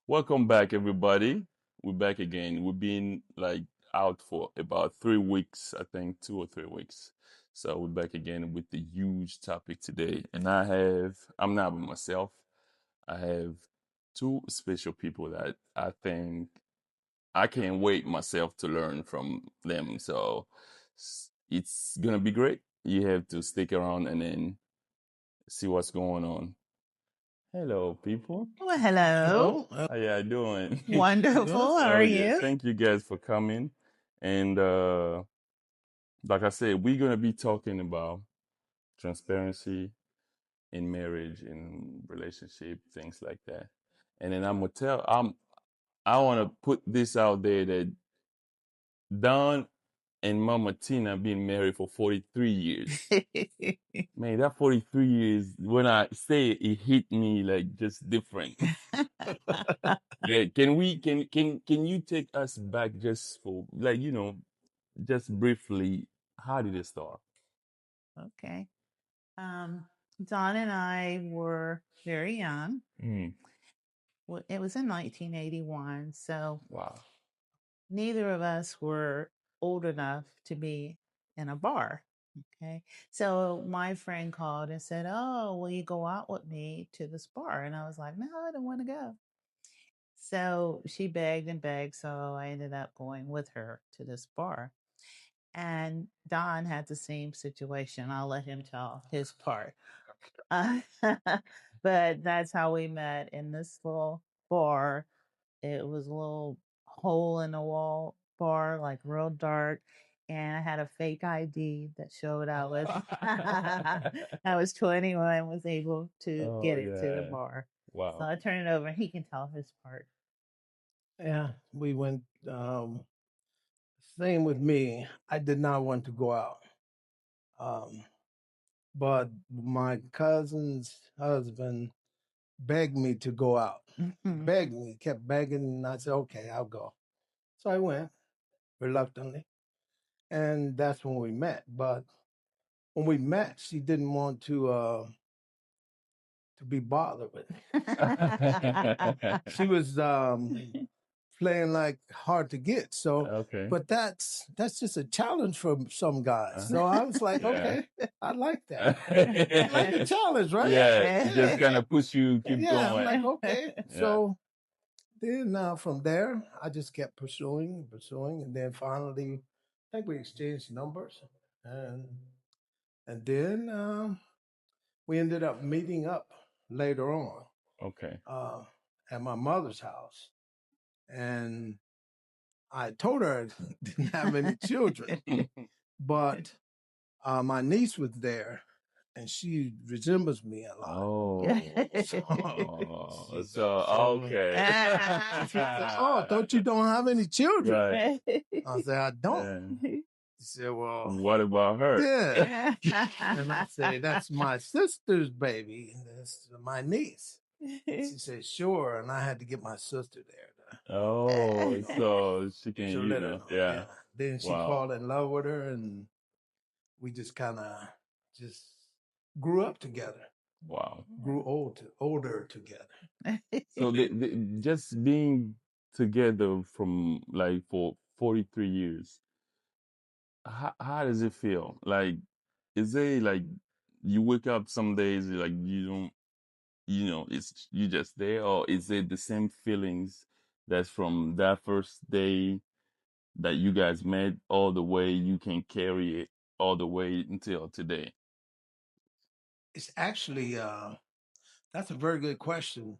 Welcome back, everybody. We're back again. We've been out for about 3 weeks, I think 2 or 3 weeks. So we're back again with the huge topic today. And I'm not by myself. I have two special people that I think I can't wait myself to learn from them. So it's gonna be great. You have to stick around and then see what's going on. Hello, people. Well, hello. How y'all doing? Wonderful. How Oh are yeah, you? thank you guys for coming. And like I said, we're gonna be talking about transparency in marriage, in relationship, things like that. And then I wanna put this out there that Don and Mama Tina been married for 43 years. Man, that 43 years, when I say it, it hit me like just different. Yeah, can you take us back just for just briefly, how did it start? Okay. Um, Don and I were very young. Mm, It was in 1981, so wow. neither of us were old enough to be in a bar. Okay. So my friend called and said, "Oh, will you go out with me to this bar?" And I was like, "No, I don't want to go." So she begged and begged. So I ended up going with her to this bar. And Don had the same situation. I'll let him tell his part. Uh, but that's how we met in this little bar. It was a little hole in the wall bar, like real dark. And I had a fake ID that showed I was I was 21, was able to Oh get into the yeah. bar. So Wow. I turn it over and he can tell his part. Yeah, we went. Same with me. I did not want to go out, um, but my cousin's husband begged me to go out. Begged me, kept begging, and I said, "Okay, I'll go." So I went reluctantly, and that's when we met. But when we met, she didn't want to be bothered with me. She was playing like hard to get. So, Okay. but that's just a challenge for some guys. So I was like, Yeah. okay, I like that. I like the challenge, right? Yeah, it just kind of push you keep Yeah, I'm going. like, okay. Yeah. So then from there, I just kept pursuing, and then finally, I think we exchanged numbers, and and then we ended up meeting up later on Okay. uh, at my mother's house, and I told her I didn't have any children, but my niece was there, and she resembles me a lot. Oh. So, Oh, she, so so okay. she said, "Oh, don't you don't have any children?" Right. I said, "I don't." Yeah. She said, "Well, What about her? yeah." And I say, "That's my sister's baby. That's my niece." She said, "Sure," and I had to get my sister there Oh, so she can, to let her know. yeah. Yeah. Then she Wow. fall in love with her, and we just kind of just grew up together, Wow. grew older together. So just being together from like for 43 years, how does it feel? Like, is it like you wake up some days like you don't, it's you just there, or is it the same feelings that's from that first day that you guys met all the way you can carry it all the way until today? It's actually that's a very good question.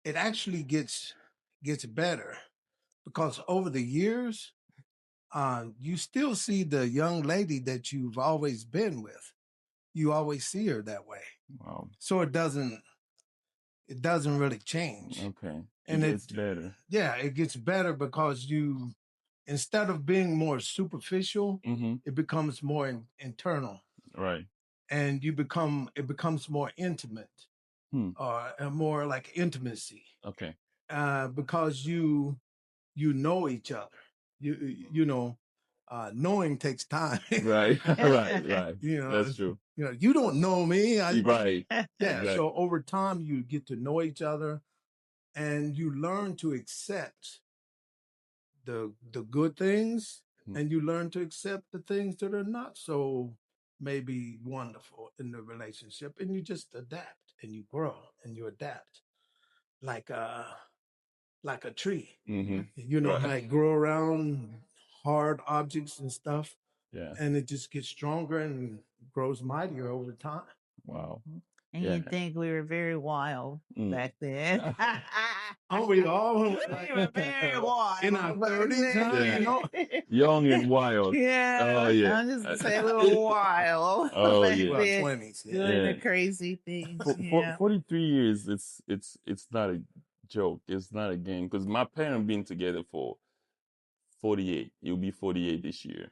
It actually gets better because over the years, you still see the young lady that you've always been with. You always see her that way, Wow. so it doesn't really change. Okay. And It's better. yeah, it gets better because you, instead of being more superficial, Mm-hmm. it becomes more internal, Right. and it becomes more intimate, Hmm. and more like intimacy, Okay. because you know each other. You know, knowing takes time. Right. Right. That's true. You don't know me. Right. Yeah. Exactly. So over time, you get to know each other, and you learn to accept the good things, Mhm. and you learn to accept the things that are not so maybe wonderful in the relationship, and you just adapt and you grow and you adapt like a tree. Mhm. You know how Right. it grow around hard objects and stuff, Yeah. and it just gets stronger and grows mightier over time. Wow. And Yeah. you think we were very wild Mm. back then. Oh, we all We were very wild in our back 30s, huh? Yeah. You know? Young and wild. Oh Yeah, yeah. I'm just saying we were wild Oh back yeah. Well, then, 20s, yeah. doing Yeah. the crazy things. For Yeah. 43 years, it's not a joke. It's not a game because my parents been together for 48. It'll be 48 this year.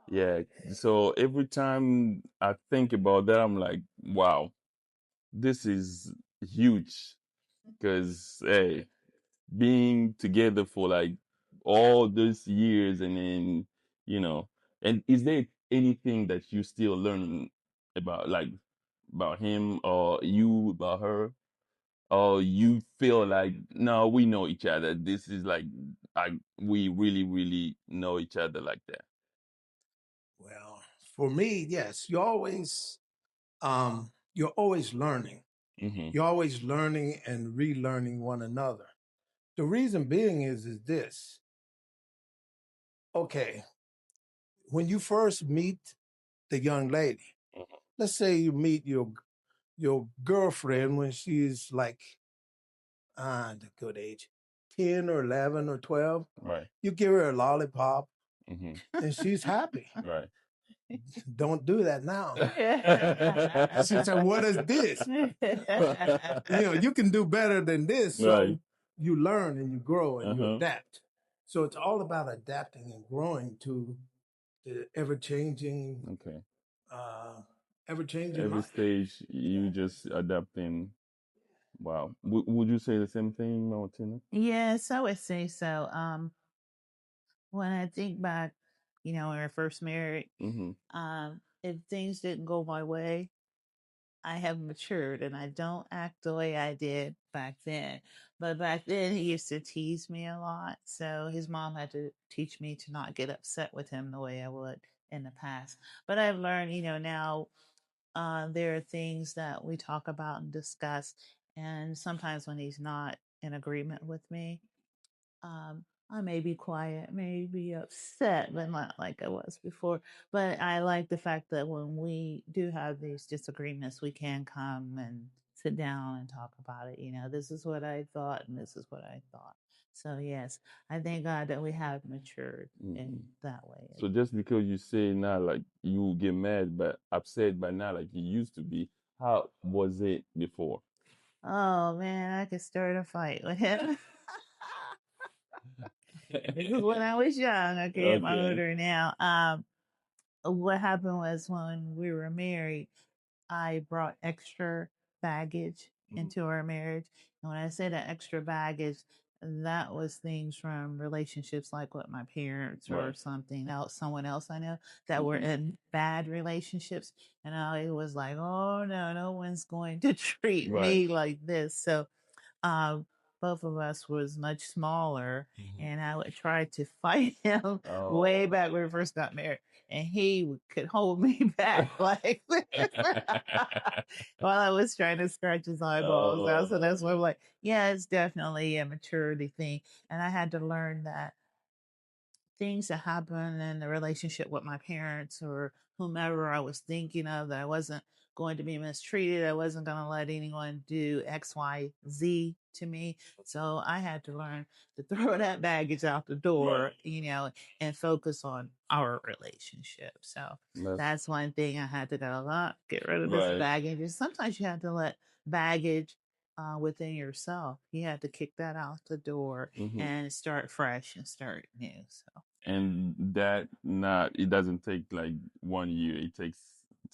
Yeah. So every time I think about that, I'm like, wow, this is huge. Because hey, being together for like all those years, and then you know, and is there anything that you still learning about, like about him or you about her, or you feel like no, we know each other, this is like I we really know each other like that? Well, for me, yes, you're always learning. Mm-hmm. You're always learning and relearning one another. The reason being is this. Okay, when you first meet the young lady, let's say you meet your girlfriend when she's like the good age, 10 or 11 or 12. Right. You give her a lollipop Mm-hmm. and she's happy. Right. Don't do that now. She said, Yeah. "What is this?" You can do better than this. Right. So you learn and you grow and you Uh-huh. adapt. So it's all about adapting and growing to the Okay. uh, ever changing Every life. stage you just adapting. Wow. Would you say the same thing, Martina? Yes, I would say so. When I think back, when we first married, Mm-hmm. if things didn't go my way, I have matured and I don't act the way I did back then. But back then, he used to tease me a lot. So his mom had to teach me to not get upset with him the way I would in the past. But I've learned, now there are things that we talk about and discuss. And sometimes when he's not in agreement with me, I may be quiet, may be upset, but not like I was before. But I like the fact that when we do have these disagreements, we can come and sit down and talk about it. This is what I thought, and this is what I thought. So, yes, I thank God that we have matured Mm-hmm. in that way. So just because you say now like you get mad but upset by now like you used to be, how was it before? Oh, man, I could start a fight with him. This is when I was young. Okay, I'm Okay. older now. What happened was when we were married, I brought extra baggage Mhm. into our marriage. And when I say that extra baggage, that was things from relationships like with my parents or Right. something else, someone else I know that were Mm-hmm. in bad relationships. And I was like, oh no, no one's going to treat Right. me like this. So uh, both of us was much smaller, Mhm. and I would try to fight him way Oh. back when we first got married, and he could hold me back like this while I was trying to scratch his eyeballs out. So that's why I'm like, yeah, it's definitely a maturity thing, and I had to learn that things that happened in the relationship with my parents or whomever I was thinking of, that I wasn't going to be mistreated. I wasn't going to let anyone do X, Y, Z to me. So I had to learn to throw that baggage out the Right. door, and focus on our relationship. So That's that's one thing I had to go, get rid of this right. baggage. And sometimes you have to let baggage within yourself. You had to kick that out the door Mm-hmm. and start fresh and start new. So And that not it doesn't take like 1 year. It takes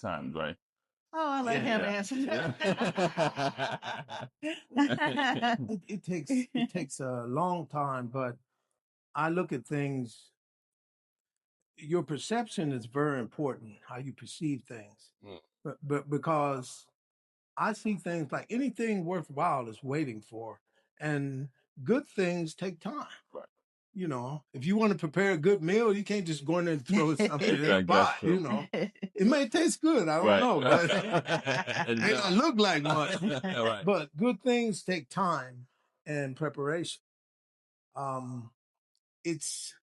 time, right? oh, I let him Yeah. answer. Yeah. It takes a long time, but I look at things. Your perception is very important. How you perceive things, Mm. but because I see things like anything worthwhile is waiting for And good things take time. Right. You know, if you want to prepare a good meal, you can't just go in there and throw something in the Right, that's pot. true. You know, it may taste good. I don't Right. know, but may No. not look like much. Right. But good things take time and preparation. Um, it's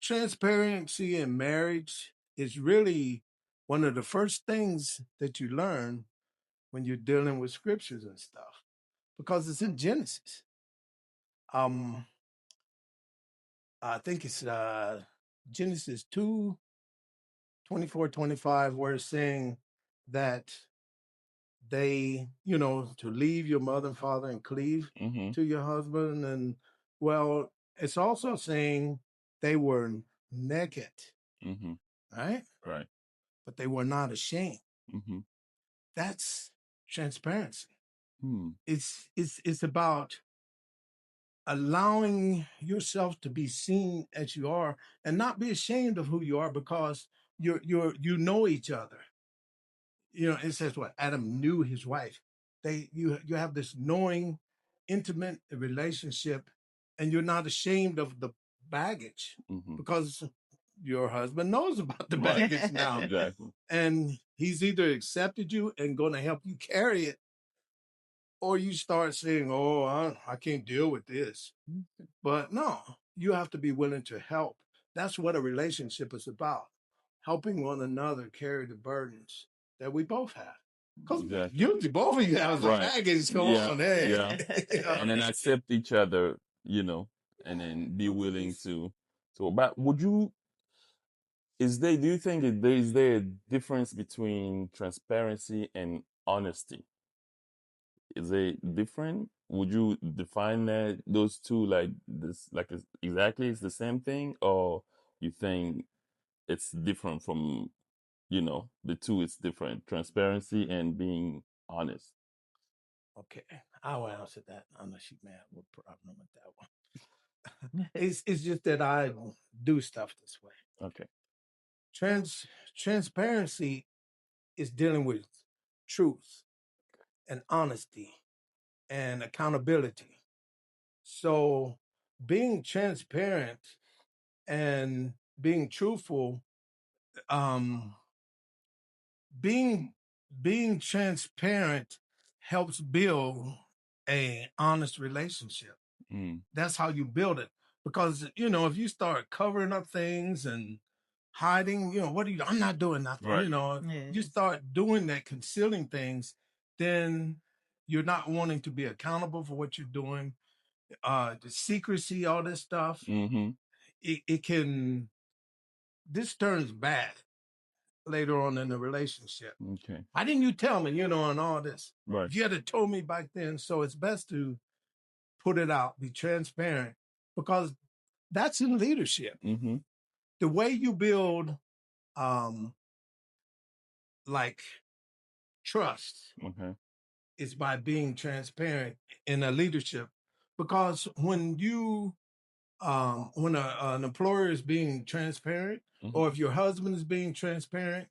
transparency in marriage is really one of the first things that you learn when you're dealing with scriptures and stuff because it's in Genesis. Um, I think it's Genesis 2:24-25, where it's saying that they, you know, to leave your mother and father and cleave Mm-hmm. to your husband. And well, it's also saying they were naked, Mm-hmm. right? Right. But they were not ashamed. Mm-hmm. That's transparency. Hmm. It's about allowing yourself to be seen as you are and not be ashamed of who you are because you know each other. You know, it says what Adam knew his wife. You have this knowing, intimate relationship, and you're not ashamed of the baggage Mm-hmm. because your husband knows about the Right. baggage now, Exactly. and he's either accepted you and going to help you carry it, or you start saying, "Oh, I can't deal with this." But no, you have to be willing to help. That's what a relationship is about, helping one another carry the burdens that we both have. Because Exactly. usually both of you have some Right. baggage. Come Yeah. on, hey. Yeah. Yeah. And then accept each other, you know, and then be willing to. So, but would you? Is there? Do you think that there is there a difference between transparency and honesty? Is it different? Would you define that those two like this, like exactly it's the same thing, or you think it's different from the two? It's different, transparency and being honest. Okay, I will answer that unless you may have a problem with that one. It's just that I do stuff this way. Okay. Transparency is dealing with truth and honesty and accountability. So being transparent and being truthful, um, being being transparent helps build a honest relationship. Mm. That's how you build it. Because you know, if you start covering up things and hiding, you know, what are you? I'm not doing nothing. Right. You know, if you Yes. start doing that, concealing things, then you're not wanting to be accountable for what you're doing. The secrecy, all this stuff, Mm-hmm. it can this turns bad later on in the relationship. Okay. Why didn't you tell me, you know, and all this? Right. If you had told me back then, so it's best to put it out, be transparent, because that's in leadership. Mm-hmm. The way you build um like trust Okay. is by being transparent in a leadership. Because when an employer is being transparent, Mm-hmm. or if your husband is being transparent,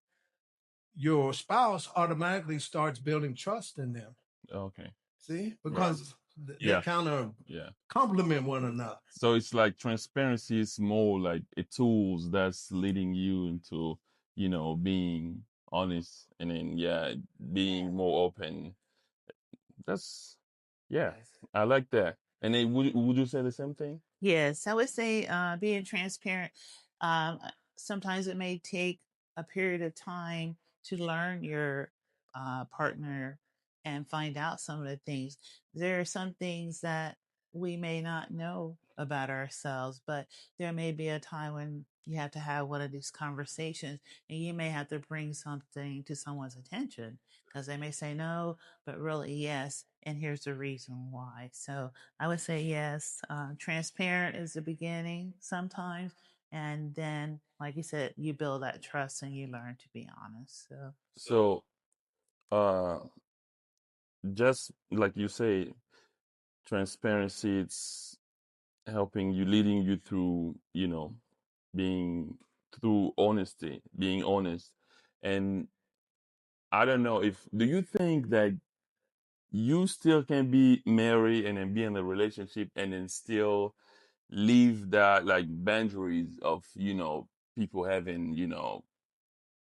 your spouse automatically starts building trust in them. Okay. See, Right. because they Yeah. kind of Yeah. complement one another. So it's like transparency is more like a tools that's leading you into, being honest and then yeah, being more open. That's yeah, I like that. And then would you say the same thing? Yes, I would say being transparent. Sometimes it may take a period of time to learn your partner and find out some of the things. There are some things that we may not know about ourselves, but there may be a time when you have to have one of these conversations and you may have to bring something to someone's attention because they may say no, but really yes. And here's the reason why. So, I would say yes. Transparent is the beginning sometimes, and then, like you said, you build that trust and you learn to be honest. So, So uh just like you say, transparency it's helping you, leading you through, being through honesty, being honest. And I don't know if do you think that you still can be married and then be in a relationship and then still leave that like boundaries of people having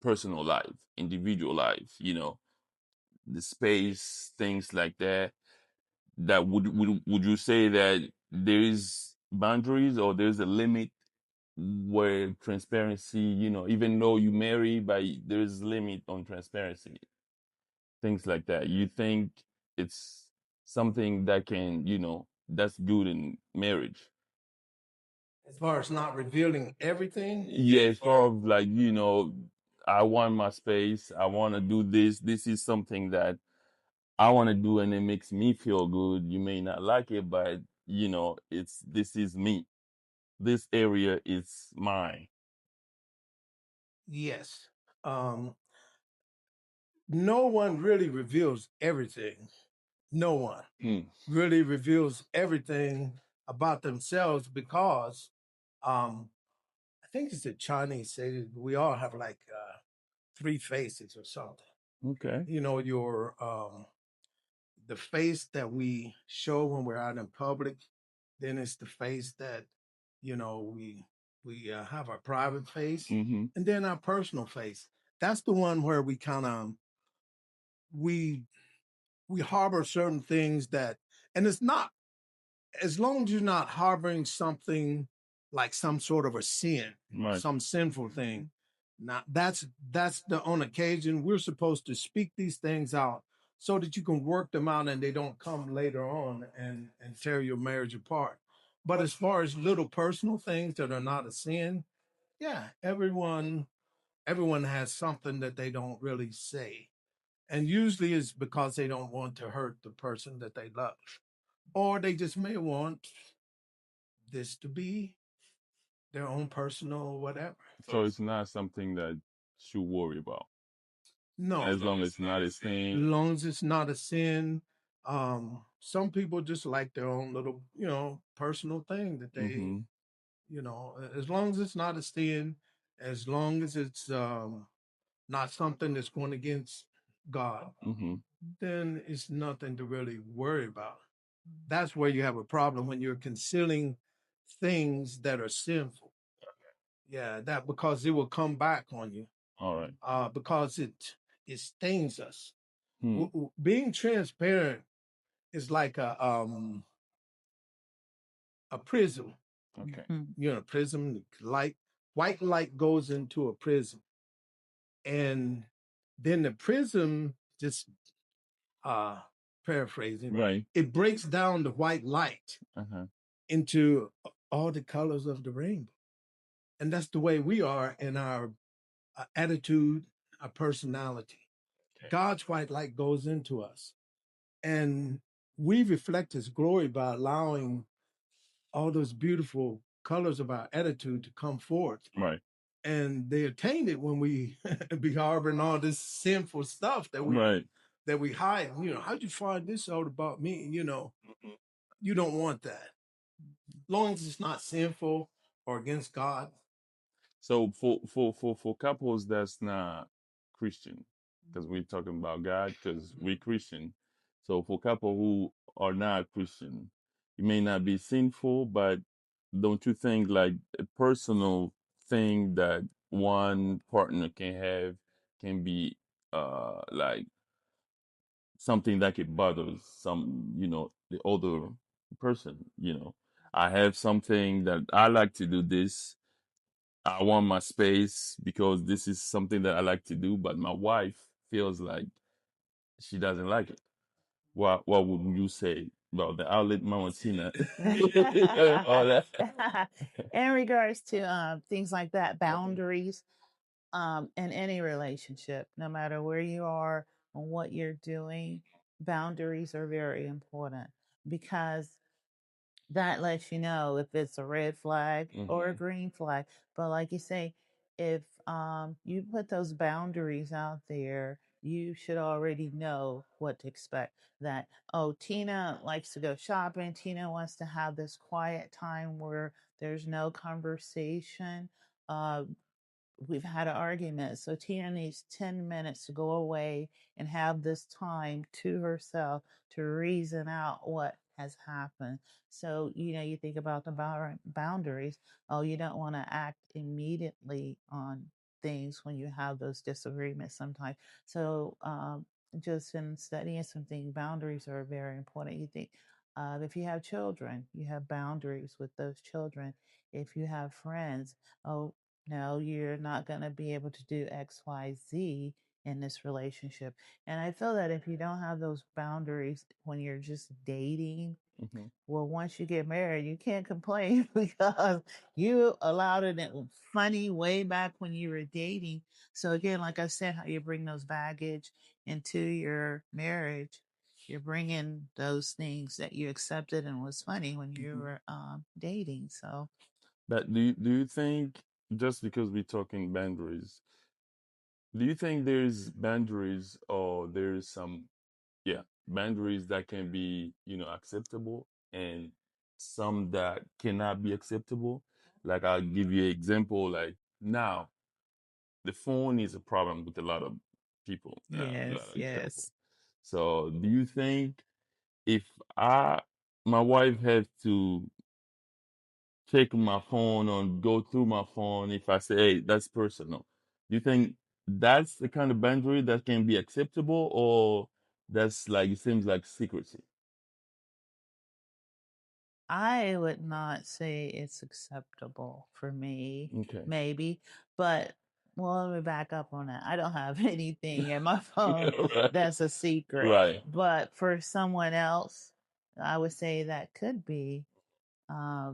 personal life, individual life, the space, things like that. That would you say that there is boundaries or there's a limit where transparency, even though you marry, but there's limit on transparency, things like that. You think it's something that can, that's good in marriage? As far as not revealing everything, Yeah, as far as like, I want my space. I want to do this. This is something that I want to do, and it makes me feel good. You may not like it, but this is me. This area is mine. yes. Um, no one really reveals everything. No one Hmm. really reveals everything about themselves because um, I think it's the Chinese say that we all have like three faces or something. Okay. You know, your the face that we show when we're out in public, then it's the face that we have our private face, Mm-hmm. and then our personal face. That's the one where we kind of we we harbor certain things that, and it's not, as long as you're not harboring something like some sort of a sin, Right. some sinful thing. Now that's the on occasion we're supposed to speak these things out so that you can work them out and they don't come later on and tear your marriage apart. But as far as little personal things that are not a sin, yeah, everyone has something that they don't really say. And usually it's because they don't want to hurt the person that they love. Or they just may want this to be their own personal whatever. So it's not something that you worry about No, as long as it's not a as thing. long as it's not a sin. Some people just like their own little, personal thing that they, Mm-hmm. as long as it's not a sin, as long as it's not something that's going against God, Mm-hmm. then it's nothing to really worry about. That's where you have a problem when you're concealing things that are sinful. Yeah, that because it will come back on you. All right. Because it stains us. Hmm. Being transparent is like a prism. Okay. A prism light, white light goes into a prism, and then the prism just uh paraphrasing, Right. it breaks down the white light Uh-huh. into all the colors of the rainbow. And that's the way we are in our attitude, our personality. Okay. God's white light goes into us. And we reflect his glory by allowing all those beautiful colors of our attitude to come forth. Right. And they attain it when we be harboring all this sinful stuff Right. that we hide. How'd you find this out about me? You don't want that. As long as it's not sinful or against God. So for couples that's not Christian, because we're talking about God, because we're Christian. So for couple who are not Christian, it may not be sinful, but don't you think like a personal thing that one partner can have can be like something that could bother the other person, I have something that I like to do this. I want my space because this is something that I like to do, but my wife feels like she doesn't like it. What would you say about the outlet, Mama Tina? All that. In regards to things like that, boundaries in any relationship, no matter where you are and what you're doing, boundaries are very important because that lets you know if it's a red flag or a green flag. But like you say, if you put those boundaries out there, you should already know what to expect. That, oh, Tina likes to go shopping. Tina wants to have this quiet time where there's no conversation. Uh, we've had an argument. So Tina needs 10 minutes to go away and have this time to herself to reason out what has happened. So, you think about the boundaries. Oh, you don't want to act immediately on things when you have those disagreements sometimes. So, just in studying something, boundaries are very important. You think if you have children, you have boundaries with those children. If you have friends, oh, no, you're not going to be able to do X, Y, Z in this relationship. And I feel that if you don't have those boundaries when you're just dating, Mm-hmm. well, once you get married, you can't complain because you allowed it funny way back when you were dating. So again, like I said, how you bring those baggage into your marriage, you're bringing those things that you accepted and was funny when you were dating. So But do you think, just because we're talking boundaries, do you think there's boundaries, or there's some, yeah, boundaries that can be, acceptable, and some that cannot be acceptable? Like, I'll give you an example. Like, now the phone is a problem with a lot of people, a yes, lot of example. yes. So do you think, if I my wife has to check my phone or go through my phone, if I say, hey, that's personal, do you think that's the kind of boundary that can be acceptable, or that's like, it seems like secrecy? I would not say it's acceptable for me, Okay. maybe, but well, let me back up on that. I don't have anything in my phone Right. that's a secret, Right. but for someone else, I would say that could be uh,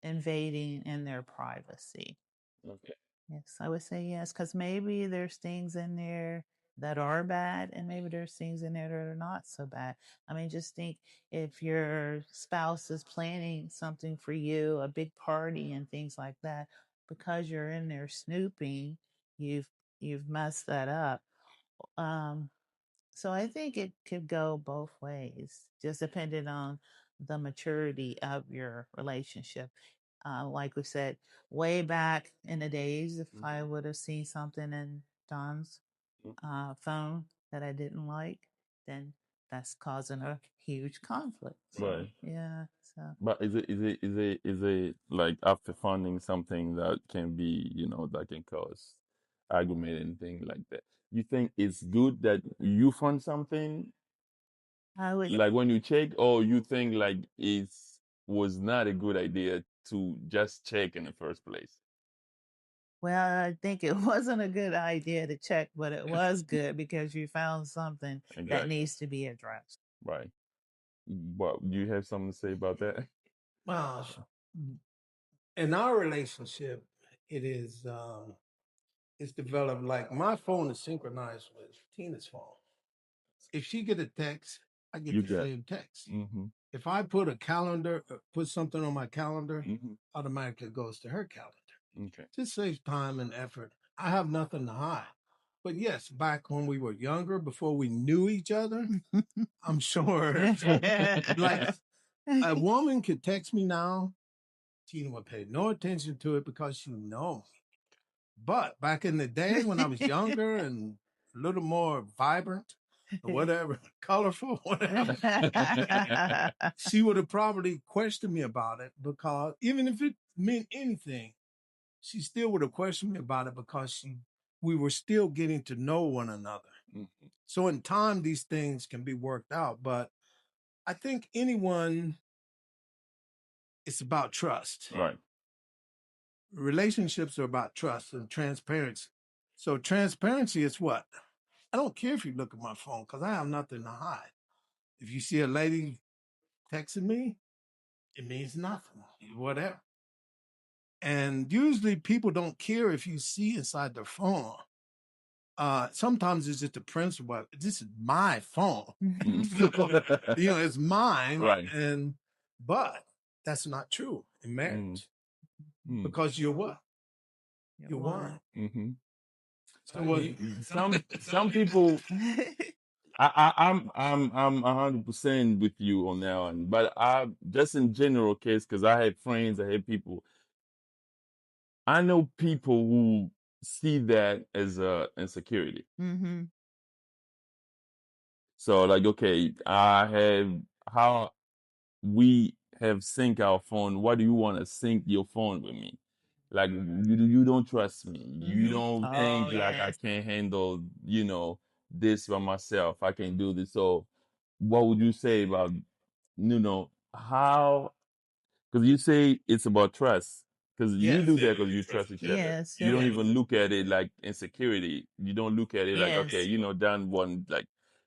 invading in their privacy. Okay. Yes, I would say yes, because maybe there's things in there that are bad, and maybe there's things in there that are not so bad. I mean, just think if your spouse is planning something for you, a big party and things like that, because you're in there snooping, you've you've messed that up. Um, so I think it could go both ways, just depending on the maturity of your relationship. Like we said, way back in the days, if I Mhm. would have seen something in Don's phone that I didn't like, then that's causing a huge conflict. So Right. yeah, so But is it like, after finding something that can be, that can cause argument and things like that? You think it's good that you find something, I would. like when you check, or you think like it was not a good idea to just check in the first place? Well, I think it wasn't a good idea to check, but it was good because you found something that Exactly. needs to be addressed. Right. But do you have something to say about that? Well, in our relationship, it is it's developed like my phone is synchronized with Tina's phone. If she get a text, I get You the got. same text. Mm-hmm. If I put a calendar, put something on my calendar, Mm-hmm. automatically goes to her calendar. Okay. Just saves time and effort. I have nothing to hide. But yes, back when we were younger, before we knew each other, I'm sure like a woman could text me now, Tina would pay no attention to it because she knows. But back in the day when I was younger and a little more vibrant, or whatever, colorful, whatever, she would have probably questioned me about it, because even if it meant anything, she still would have questioned me about it, because we were still getting to know one another. Mhm. So in time, these things can be worked out. But I think anyone, it's about trust. Right. Relationships are about trust and transparency. So transparency is what? I don't care if you look at my phone because I have nothing to hide. If you see a lady texting me, it means nothing, whatever. And usually people don't care if you see inside their phone. Sometimes it's just a principle. This is my phone. It's mine. Right. But that's not true in Mm. marriage, Mm. because you're what? You're You're one. Mm-hmm. So what? Some people, I'm 100% with you on that one. But I just, in general case, because I had friends, I had people. I know people who see that as a insecurity. Mm-hmm. So like, okay, I have how we have sync our phone. Why do you want to sync your phone with me? Like you don't trust me. You Mm-hmm. don't Oh think like I yes. can handle, this by myself. I can do this. So what would you say about, how, because you say it's about trust. Because you Yes. do that because you trust each other. Yes. You don't Yes. even look at it like insecurity. You don't look at it like, okay, Yes. Dan one, like,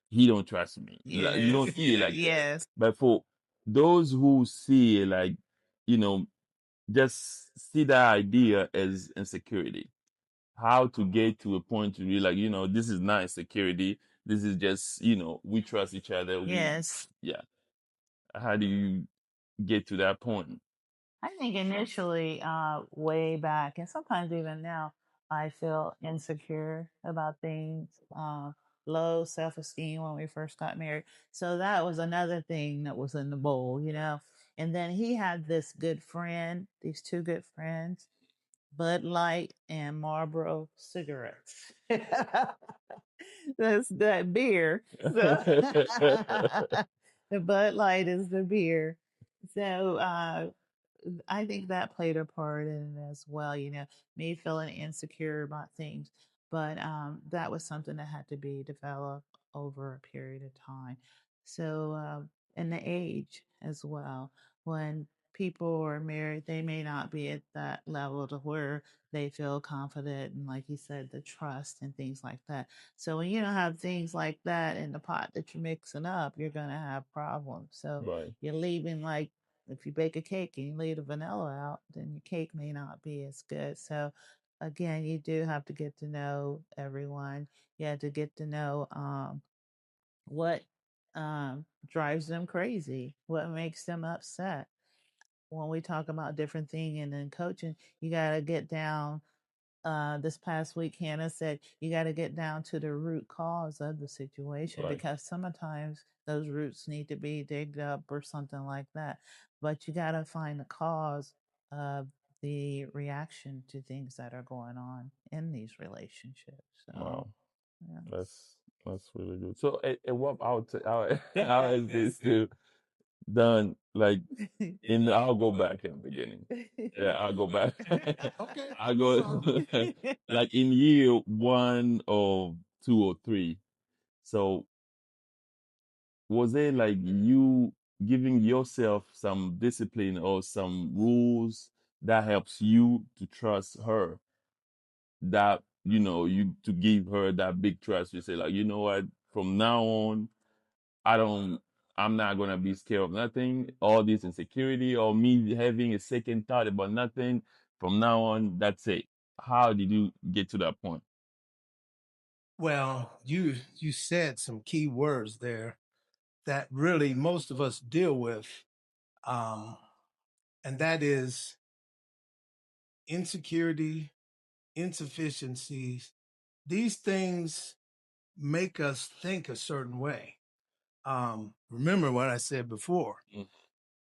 he don't trust me. Like, you don't Yes. see it like that. Yes. But for those who see it like, you know, just see that idea as insecurity, how to get to a point to be like, this is not insecurity. This is just, we trust each other. Yes. Yeah. How do you get to that point? I think initially, way back, and sometimes even now, I feel insecure about things, low self esteem when we first got married. So that was another thing that was in the bowl. And then he had this good friend, these two good friends, Bud Light and Marlboro cigarettes. That's that beer. So the Bud Light is the beer. So I think that played a part in it as well, me feeling insecure about things. But that was something that had to be developed over a period of time. So, and the age as well. When people are married, they may not be at that level to where they feel confident and, like you said, the trust and things like that. So, when you don't have things like that in the pot that you're mixing up, you're going to have problems. So, Right. you're leaving, like, if you bake a cake and you leave the vanilla out, then your cake may not be as good. So, again, you do have to get to know everyone. You have to get to know what drives them crazy, what makes them upset. When we talk about different things and then coaching, you got to get down. This past week, Hannah said you got to get down to the root cause of the situation, Right. because sometimes those roots need to be digged up or something like that. But you got to find the cause of the reaction to things that are going on in these relationships. So, Wow. yeah. That's really good. So, what how is this too done? Like, I'll go back in the beginning. Yeah, I'll go back. Okay. I No problem. go like in year one or two or three. So, was it like you giving yourself some discipline or some rules that helps you to trust her? That, you to give her that big trust. You say like, you know what? From now on, I don't. I'm not gonna be scared of nothing. All this insecurity or me having a second thought about nothing. From now on, that's it. How did you get to that point? Well, you said some key words there that really most of us deal with, um, and that is insecurity, insufficiencies. These things make us think a certain way. Remember what I said before: Mm.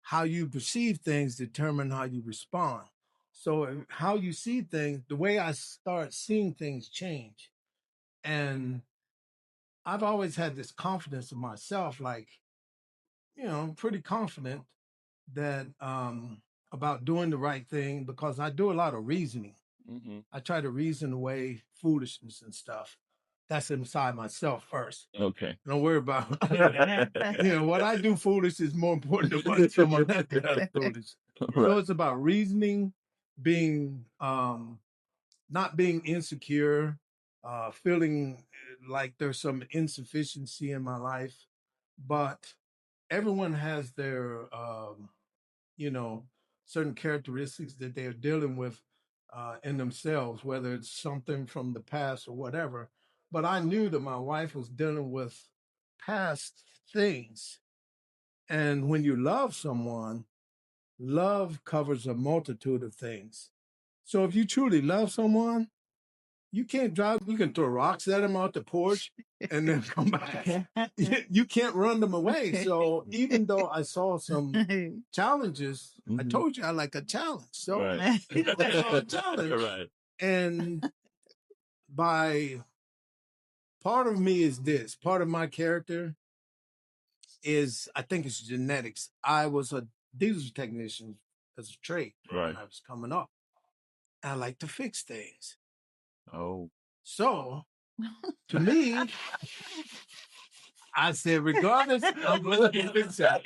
how you perceive things determine how you respond. So, how you see things, the way I start seeing things change, and I've always had this confidence in myself, like, I'm pretty confident that about doing the right thing because I do a lot of reasoning. Mm-hmm. I try to reason away foolishness and stuff. That's inside myself first. Okay. Don't worry about what I do foolish is more important than what someone else does foolish. So Right. it's about reasoning, being not being insecure, feeling like there's some insufficiency in my life. But everyone has their you know, certain characteristics that they're dealing with in themselves, whether it's something from the past or whatever. But I knew that my wife was dealing with past things. And when you love someone, love covers a multitude of things. So if you truly love someone, You can't drive. You can throw rocks at them out the porch and then come back. You can't run them away. So even though I saw some challenges, I told you I like a challenge. So Right. I saw a challenge, Right. and by part of me is this. Part of my character is, I think it's genetics. I was a diesel technician as a trade Right. when I was coming up. I like to fix things. Oh. So to me, I said, regardless, I'm going to fix it.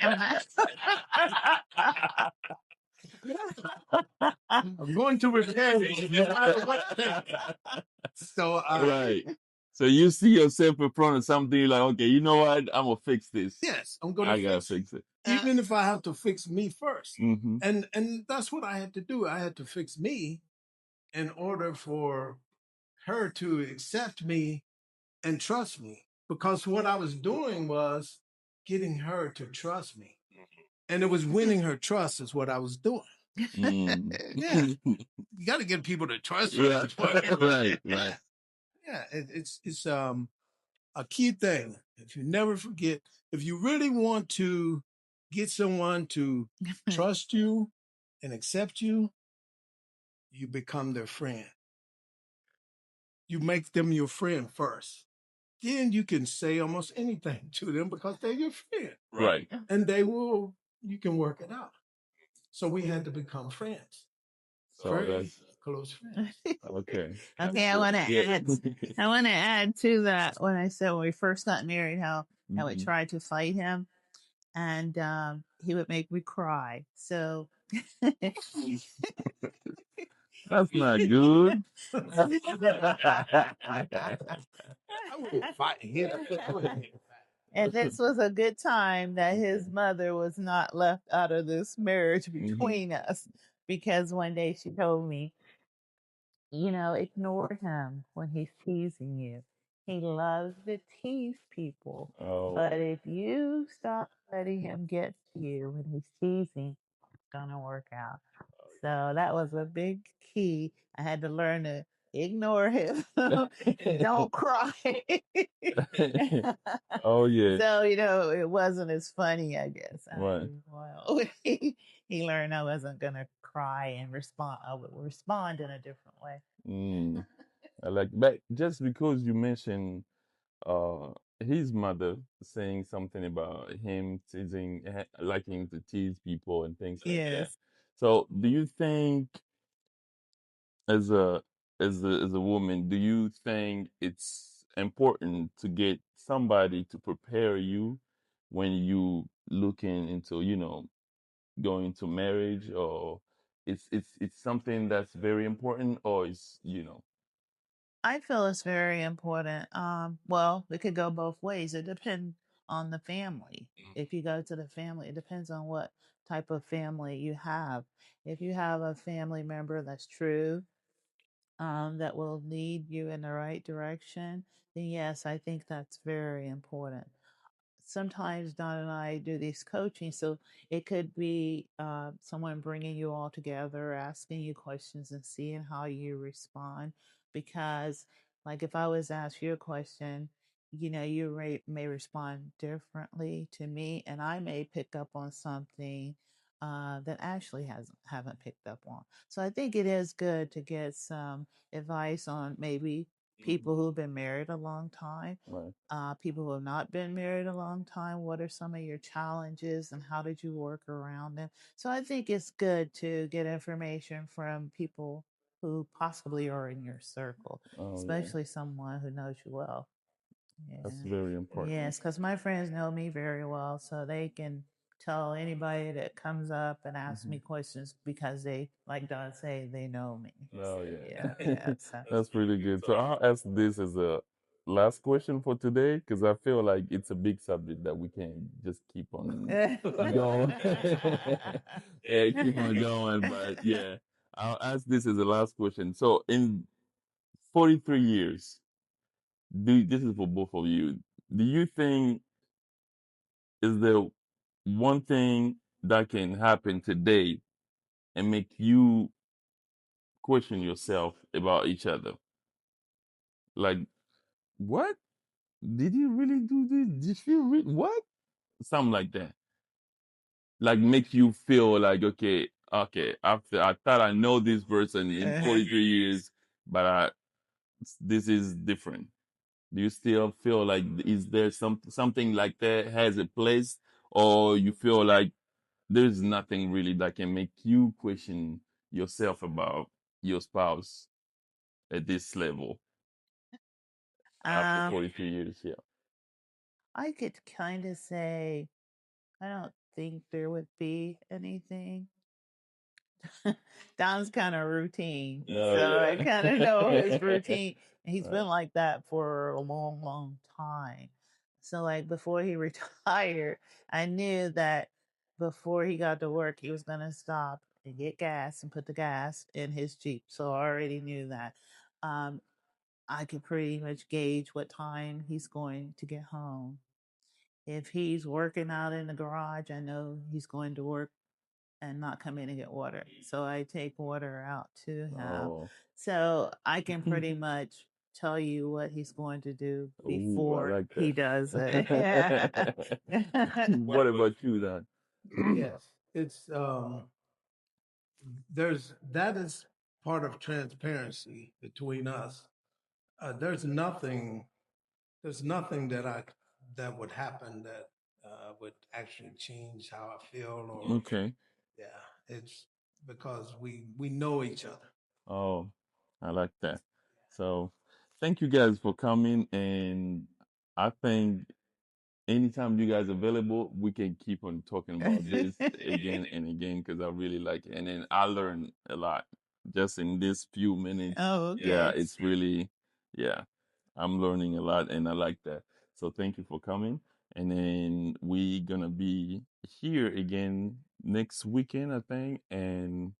I'm going to repair it. No matter what. So Right. So you see yourself in front of something, you're like, okay, you know what? I'm gonna fix this. yes, I'm going to I gotta fix it. fix it. Even if I have to fix me first. Mm-hmm. And that's what I had to do. I had to fix me in order for her to accept me and trust me. Because what I was doing was getting her to trust me. And it was winning her trust is what I was doing. Mm. Yeah. You got to get people to trust you. Right. Right. Right. Yeah, it's a key thing. If you never forget, if you really want to get someone to trust you and accept you, you become their friend. You make them your friend first. Then you can say almost anything to them because they're your friend. Right. And they will, you can work it out. So we had to become friends. So Very that's close friends. okay. Okay, I want to add. I want to add to that when I said when we first got married, how we Mhm. tried to fight him, and he would make me cry. So That's not good. I wouldn't fight him. and this was a good time that his mother was not left out of this marriage between us, because one day she told me, ignore him when he's teasing you. He loves to tease people. Oh. But if you stop letting him get to you when he's teasing, it's going to work out. So that was a big key. I had to learn to ignore him. Don't cry. Oh yeah. So, it wasn't as funny, I guess. Right. Well, he learned I wasn't going to cry and respond. I would respond in a different way. Mm. I like, but just because you mentioned uh his mother saying something about him teasing, liking to tease people and things like that. Yes. So, do you think, as a woman, do you think it's important to get somebody to prepare you when you looking into, going into marriage, or it's something that's very important, or it's. I feel it's very important. Well, it could go both ways. It depends on the family. If you go to the family, it depends on what type of family you have. If you have a family member that's true, that will lead you in the right direction, then yes, I think that's very important. Sometimes Don and I do these coaching, so it could be someone bringing you all together, asking you questions, and seeing how you respond. Because, like, if I was asked you a question, you may respond differently to me, and I may pick up on something that Ashley has haven't picked up on. So I think it is good to get some advice on maybe people who've been married a long time, Right. people who have not been married a long time. What are some of your challenges and how did you work around them? So I think it's good to get information from people who possibly are in your circle, Oh yeah. especially someone who knows you well. That's Yeah. very important. Yes, because my friends know me very well, so they can tell anybody that comes up and asks me questions because they, like Don say, they know me. Oh Yeah, yeah. yeah. So. That's pretty good. So I'll ask this as a last question for today, because I feel like it's a big subject that we can just keep on going. Yeah, keep on going. But yeah, I'll ask this as a last question. So in 43 years, this is for both of you. Do you think, is there one thing that can happen today and make you question yourself about each other? Like, what? Did you really do this? Did you what? Something like that. Like make you feel like, okay, after I thought I know this person in 43 years, but this is different. Do you still feel like is there something like that has a place, or you feel like there's nothing really that can make you question yourself about your spouse at this level after um, 43 years? Yeah. I could kind of say I don't think there would be anything. Don's kind of routine, Oh so I kind of know his yeah. routine. And he's Right. been like that for a long, long time. So, like before he retired, I knew that before he got to work, he was gonna stop and get gas and put the gas in his Jeep. So I already knew that. Um, I could pretty much gauge what time he's going to get home. If he's working out in the garage, I know he's going to work and not come in and get water. So I take water out to him. Oh. So I can pretty much tell you what he's going to do Ooh, I before like he does it. Yeah. that. What about you, Don? Yes, it's there's that is part of transparency between us. There's nothing that that would happen that would actually change how I feel or Okay. yeah, it's because we know each other. Oh, I like that. So, thank you guys for coming, and I think anytime you guys available, we can keep on talking about this again and again because I really like it. And then I learned a lot just in this few minutes. Oh, Yeah, okay. it's really, yeah, I'm learning a lot and I like that. So thank you for coming. And then we gonna be here again next weekend, I think. And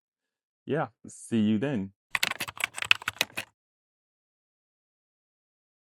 yeah, see you then.